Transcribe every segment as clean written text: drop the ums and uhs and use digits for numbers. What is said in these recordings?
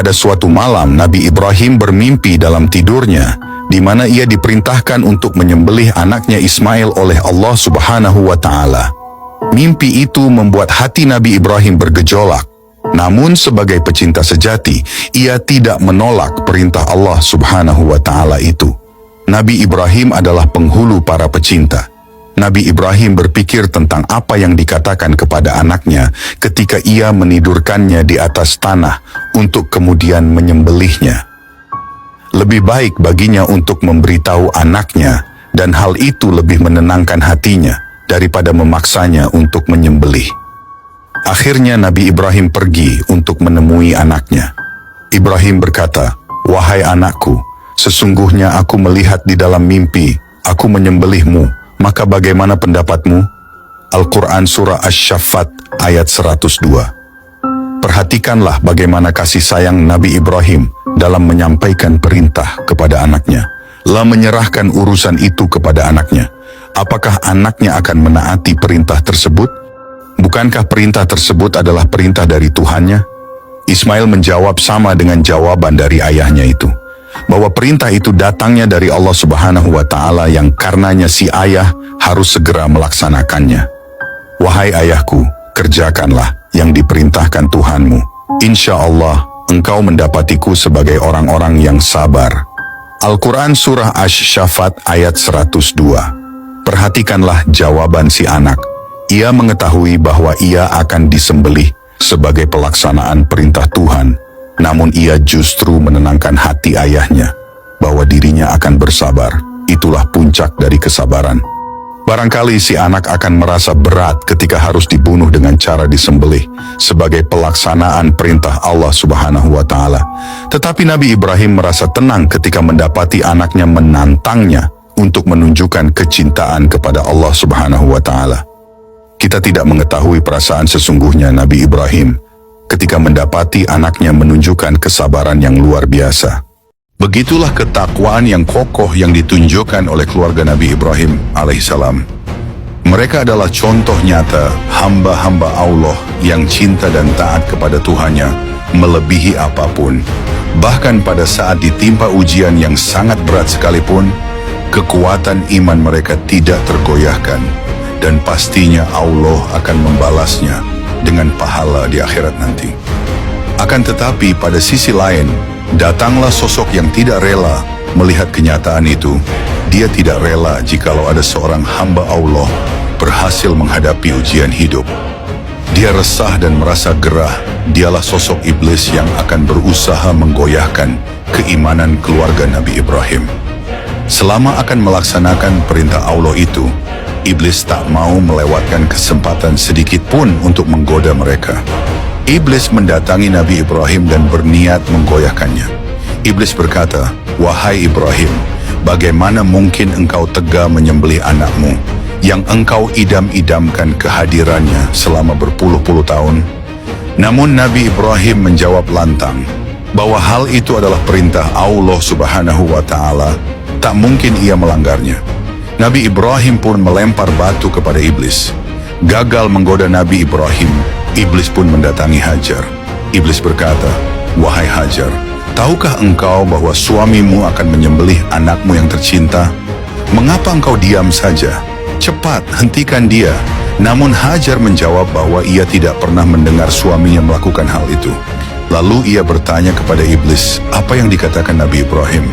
Pada suatu malam, Nabi Ibrahim bermimpi dalam tidurnya, di mana ia diperintahkan untuk menyembelih anaknya Ismail oleh Allah Subhanahu wa Ta'ala. Mimpi itu membuat hati Nabi Ibrahim bergejolak. Namun sebagai pecinta sejati, ia tidak menolak perintah Allah Subhanahu wa Ta'ala itu. Nabi Ibrahim adalah penghulu para pecinta. Nabi Ibrahim berpikir tentang apa yang dikatakan kepada anaknya ketika ia menidurkannya di atas tanah untuk kemudian menyembelihnya. Lebih baik baginya untuk memberitahu anaknya, dan hal itu lebih menenangkan hatinya daripada memaksanya untuk menyembelih. Akhirnya Nabi Ibrahim pergi untuk menemui anaknya. Ibrahim berkata, "Wahai anakku, sesungguhnya aku melihat di dalam mimpi, aku menyembelihmu. Maka bagaimana pendapatmu?" Al-Quran Surah Asy-Syaffat ayat 102. Perhatikanlah bagaimana kasih sayang Nabi Ibrahim dalam menyampaikan perintah kepada anaknya. Lalu menyerahkan urusan itu kepada anaknya. Apakah anaknya akan menaati perintah tersebut? Bukankah perintah tersebut adalah perintah dari Tuhannya? Ismail menjawab sama dengan jawaban dari ayahnya itu, bahwa perintah itu datangnya dari Allah Subhanahu wa Ta'ala yang karenanya si ayah harus segera melaksanakannya. "Wahai ayahku, kerjakanlah yang diperintahkan Tuhanmu. Insya Allah, engkau mendapatiku sebagai orang-orang yang sabar." Al-Quran Surah Asy-Syaffat ayat 102. Perhatikanlah jawaban si anak. Ia mengetahui bahwa ia akan disembelih sebagai pelaksanaan perintah Tuhan. Namun ia justru menenangkan hati ayahnya bahwa dirinya akan bersabar. Itulah puncak dari kesabaran. Barangkali si anak akan merasa berat ketika harus dibunuh dengan cara disembelih sebagai pelaksanaan perintah Allah Subhanahu wa Ta'ala. Tetapi Nabi Ibrahim merasa tenang ketika mendapati anaknya menantangnya untuk menunjukkan kecintaan kepada Allah Subhanahu wa Ta'ala. Kita tidak mengetahui perasaan sesungguhnya Nabi Ibrahim ketika mendapati anaknya menunjukkan kesabaran yang luar biasa. Begitulah ketakwaan yang kokoh yang ditunjukkan oleh keluarga Nabi Ibrahim alaihissalam. Mereka adalah contoh nyata hamba-hamba Allah yang cinta dan taat kepada Tuhannya melebihi apapun. Bahkan pada saat ditimpa ujian yang sangat berat sekalipun, kekuatan iman mereka tidak tergoyahkan. Dan pastinya Allah akan membalasnya dengan pahala di akhirat nanti. Akan tetapi pada sisi lain, datanglah sosok yang tidak rela melihat kenyataan itu. Dia tidak rela jikalau ada seorang hamba Allah berhasil menghadapi ujian hidup. Dia resah dan merasa gerah. Dialah sosok iblis yang akan berusaha menggoyahkan keimanan keluarga Nabi Ibrahim. Selama akan melaksanakan perintah Allah itu, iblis tak mau melewatkan kesempatan sedikit pun untuk menggoda mereka. Iblis mendatangi Nabi Ibrahim dan berniat menggoyahkannya. Iblis berkata, "Wahai Ibrahim, bagaimana mungkin engkau tega menyembelih anakmu yang engkau idam-idamkan kehadirannya selama berpuluh-puluh tahun?" Namun Nabi Ibrahim menjawab lantang bahwa hal itu adalah perintah Allah Subhanahu wa Ta'ala. Tak mungkin ia melanggarnya. Nabi Ibrahim pun melempar batu kepada iblis. Gagal menggoda Nabi Ibrahim, iblis pun mendatangi Hajar. Iblis berkata, "Wahai Hajar, tahukah engkau bahwa suamimu akan menyembelih anakmu yang tercinta? Mengapa engkau diam saja? Cepat, hentikan dia." Namun Hajar menjawab bahwa ia tidak pernah mendengar suaminya melakukan hal itu. Lalu ia bertanya kepada iblis, apa yang dikatakan Nabi Ibrahim?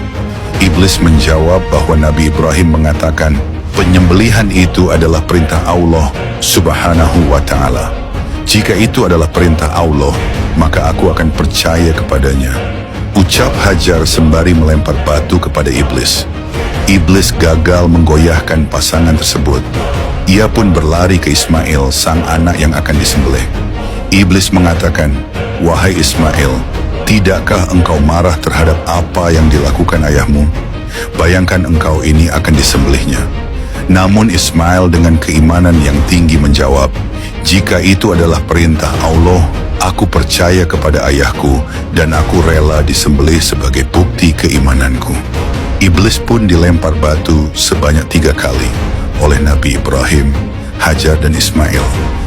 Iblis menjawab bahwa Nabi Ibrahim mengatakan, penyembelihan itu adalah perintah Allah Subhanahu wa Ta'ala. Jika itu adalah perintah Allah, maka aku akan percaya kepadanya. Ucap Hajar sembari melempar batu kepada iblis. Iblis gagal menggoyahkan pasangan tersebut. Ia pun berlari ke Ismail, sang anak yang akan disembelih. Iblis mengatakan, "Wahai Ismail, tidakkah engkau marah terhadap apa yang dilakukan ayahmu? Bayangkan engkau ini akan disembelihnya." Namun Ismail dengan keimanan yang tinggi menjawab, "Jika itu adalah perintah Allah, aku percaya kepada ayahku dan aku rela disembelih sebagai bukti keimananku." Iblis pun dilempar batu sebanyak 3 kali oleh Nabi Ibrahim, Hajar dan Ismail.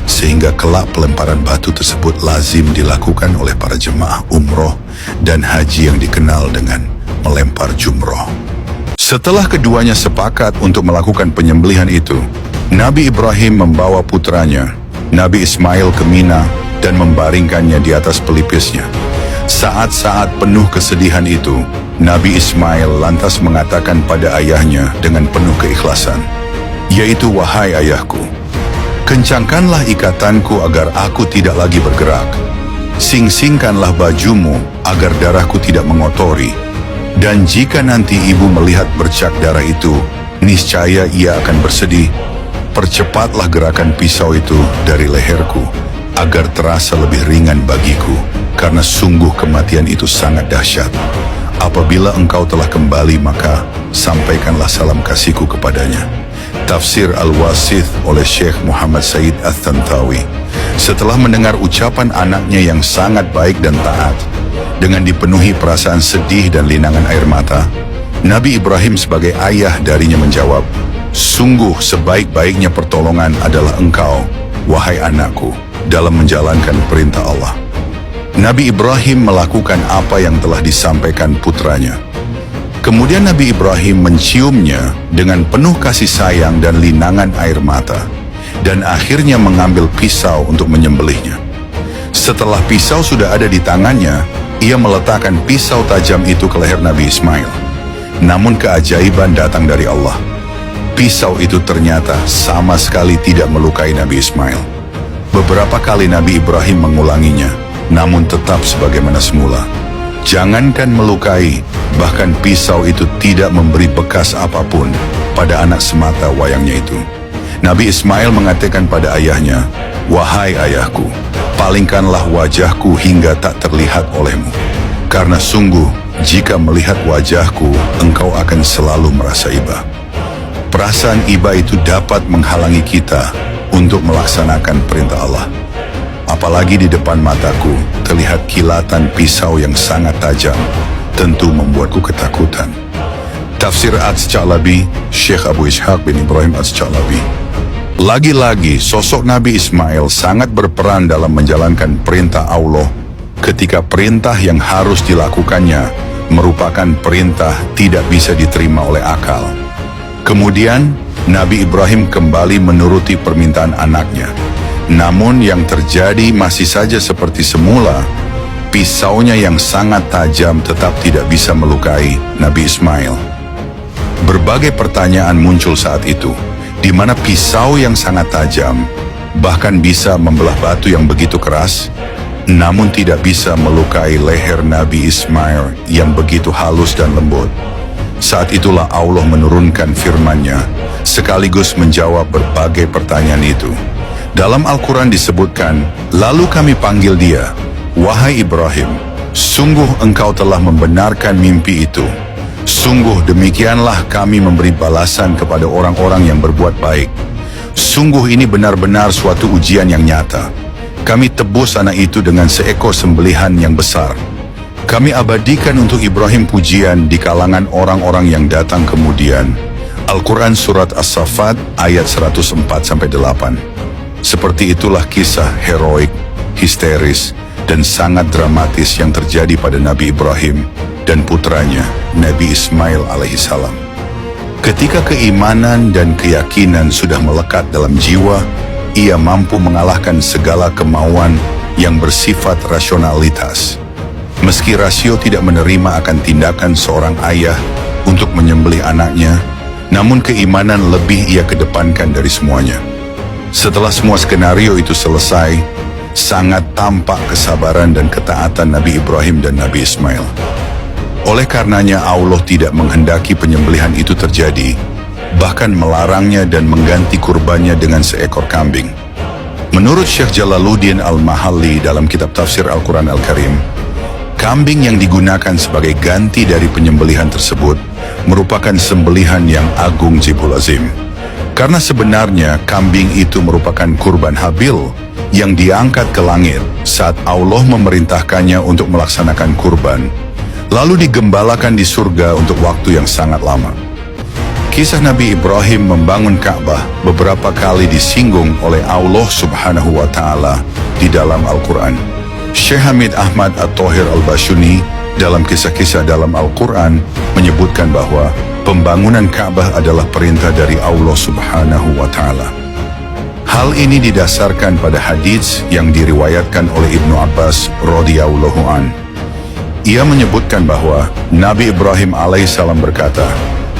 sehingga kelak pelemparan batu tersebut lazim dilakukan oleh para jemaah umroh dan haji yang dikenal dengan melempar jumroh. Setelah keduanya sepakat untuk melakukan penyembelihan itu, Nabi Ibrahim membawa putranya, Nabi Ismail ke Mina dan membaringkannya di atas pelipisnya. Saat-saat penuh kesedihan itu, Nabi Ismail lantas mengatakan pada ayahnya dengan penuh keikhlasan, yaitu, "Wahai ayahku, kencangkanlah ikatanku agar aku tidak lagi bergerak. Sing-singkanlah bajumu agar darahku tidak mengotori. Dan jika nanti ibu melihat bercak darah itu, niscaya ia akan bersedih. Percepatlah gerakan pisau itu dari leherku, agar terasa lebih ringan bagiku, karena sungguh kematian itu sangat dahsyat. Apabila engkau telah kembali, maka sampaikanlah salam kasihku kepadanya." Tafsir Al-Wasith oleh Syekh Muhammad Said Al-Tantawi. Setelah mendengar ucapan anaknya yang sangat baik dan taat, dengan dipenuhi perasaan sedih dan linangan air mata, Nabi Ibrahim sebagai ayah darinya menjawab, "Sungguh sebaik-baiknya pertolongan adalah engkau, wahai anakku, dalam menjalankan perintah Allah." Nabi Ibrahim melakukan apa yang telah disampaikan putranya. Kemudian Nabi Ibrahim menciumnya dengan penuh kasih sayang dan linangan air mata, dan akhirnya mengambil pisau untuk menyembelihnya. Setelah pisau sudah ada di tangannya, ia meletakkan pisau tajam itu ke leher Nabi Ismail. Namun keajaiban datang dari Allah. Pisau itu ternyata sama sekali tidak melukai Nabi Ismail. Beberapa kali Nabi Ibrahim mengulanginya, namun tetap sebagaimana semula. Jangankan melukai, bahkan pisau itu tidak memberi bekas apapun pada anak semata wayangnya itu. Nabi Ismail mengatakan pada ayahnya, "Wahai ayahku, palingkanlah wajahku hingga tak terlihat olehmu. Karena sungguh, jika melihat wajahku, engkau akan selalu merasa iba." Perasaan iba itu dapat menghalangi kita untuk melaksanakan perintah Allah. Apalagi di depan mataku terlihat kilatan pisau yang sangat tajam, tentu membuatku ketakutan. Tafsir As-Sya'labi, Syekh Abu Ishaq bin Ibrahim As-Sya'labi. Lagi-lagi sosok Nabi Ismail sangat berperan dalam menjalankan perintah Allah ketika perintah yang harus dilakukannya merupakan perintah tidak bisa diterima oleh akal. Kemudian Nabi Ibrahim kembali menuruti permintaan anaknya. Namun yang terjadi masih saja seperti semula. Pisaunya yang sangat tajam tetap tidak bisa melukai Nabi Ismail. Berbagai pertanyaan muncul saat itu, di mana pisau yang sangat tajam bahkan bisa membelah batu yang begitu keras, namun tidak bisa melukai leher Nabi Ismail yang begitu halus dan lembut. Saat itulah Allah menurunkan firman-Nya, sekaligus menjawab berbagai pertanyaan itu. Dalam Al-Quran disebutkan, "Lalu kami panggil dia, 'Wahai Ibrahim, sungguh engkau telah membenarkan mimpi itu. Sungguh demikianlah kami memberi balasan kepada orang-orang yang berbuat baik. Sungguh ini benar-benar suatu ujian yang nyata. Kami tebus anak itu dengan seekor sembelihan yang besar. Kami abadikan untuk Ibrahim pujian di kalangan orang-orang yang datang kemudian." Al-Quran Surat As-Saffat ayat 104-8. Seperti itulah kisah heroik, histeris, dan sangat dramatis yang terjadi pada Nabi Ibrahim dan putranya Nabi Ismail alaihissalam. Ketika keimanan dan keyakinan sudah melekat dalam jiwa, ia mampu mengalahkan segala kemauan yang bersifat rasionalitas. Meski rasio tidak menerima akan tindakan seorang ayah untuk menyembelih anaknya, namun keimanan lebih ia kedepankan dari semuanya. Setelah semua skenario itu selesai, sangat tampak kesabaran dan ketaatan Nabi Ibrahim dan Nabi Ismail. Oleh karenanya Allah tidak menghendaki penyembelihan itu terjadi, bahkan melarangnya dan mengganti kurbannya dengan seekor kambing. Menurut Syekh Jalaluddin Al-Mahalli dalam kitab tafsir Al-Quran Al-Karim, kambing yang digunakan sebagai ganti dari penyembelihan tersebut merupakan sembelihan yang agung jibul azim. Karena sebenarnya kambing itu merupakan kurban Habil yang diangkat ke langit saat Allah memerintahkannya untuk melaksanakan kurban, lalu digembalakan di surga untuk waktu yang sangat lama. Kisah Nabi Ibrahim membangun Ka'bah beberapa kali disinggung oleh Allah Subhanahu wa Ta'ala di dalam Al-Quran. Syekh Hamid Ahmad At-Thohir Al-Bashuni dalam kisah-kisah dalam Al-Quran menyebutkan bahwa pembangunan Ka'bah adalah perintah dari Allah Subhanahu wa Ta'ala. Hal ini didasarkan pada hadits yang diriwayatkan oleh Ibnu Abbas radhiyallahu an. Ia menyebutkan bahwa Nabi Ibrahim alaihissalam berkata,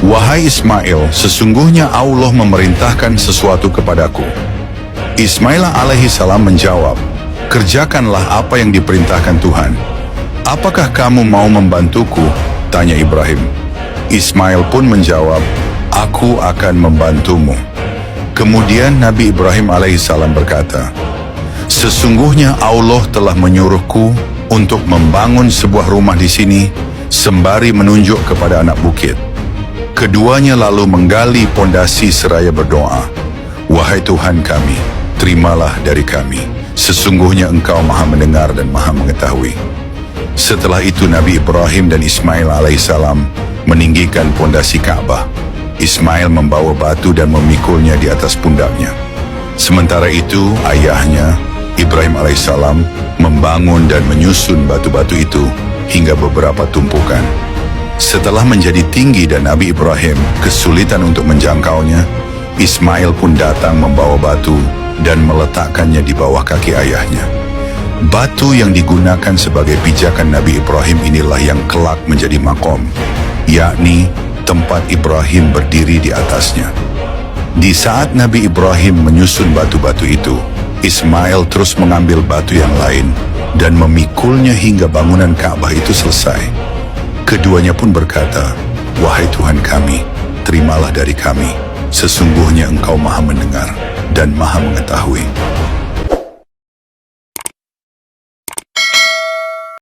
"Wahai Ismail, sesungguhnya Allah memerintahkan sesuatu kepadaku." Ismail alaihissalam menjawab, "Kerjakanlah apa yang diperintahkan Tuhan." "Apakah kamu mau membantuku?" tanya Ibrahim. Ismail pun menjawab, "Aku akan membantumu." Kemudian Nabi Ibrahim alaihissalam berkata, "Sesungguhnya Allah telah menyuruhku untuk membangun sebuah rumah di sini sembari menunjuk kepada anak bukit." Keduanya lalu menggali pondasi seraya berdoa, "Wahai Tuhan kami, terimalah dari kami. Sesungguhnya Engkau Maha Mendengar dan Maha Mengetahui." Setelah itu Nabi Ibrahim dan Ismail alaihissalam meninggikan pondasi Ka'bah. Ismail membawa batu dan memikulnya di atas pundaknya. Sementara itu ayahnya, Ibrahim alaihissalam, membangun dan menyusun batu-batu itu hingga beberapa tumpukan. Setelah menjadi tinggi dan Nabi Ibrahim kesulitan untuk menjangkaunya, Ismail pun datang membawa batu dan meletakkannya di bawah kaki ayahnya. Batu yang digunakan sebagai pijakan Nabi Ibrahim inilah yang kelak menjadi makom, yakni tempat Ibrahim berdiri di atasnya. Di saat Nabi Ibrahim menyusun batu-batu itu, Ismail terus mengambil batu yang lain dan memikulnya hingga bangunan Ka'bah itu selesai. Keduanya pun berkata, "Wahai Tuhan kami, terimalah dari kami. Sesungguhnya Engkau Maha Mendengar dan Maha Mengetahui."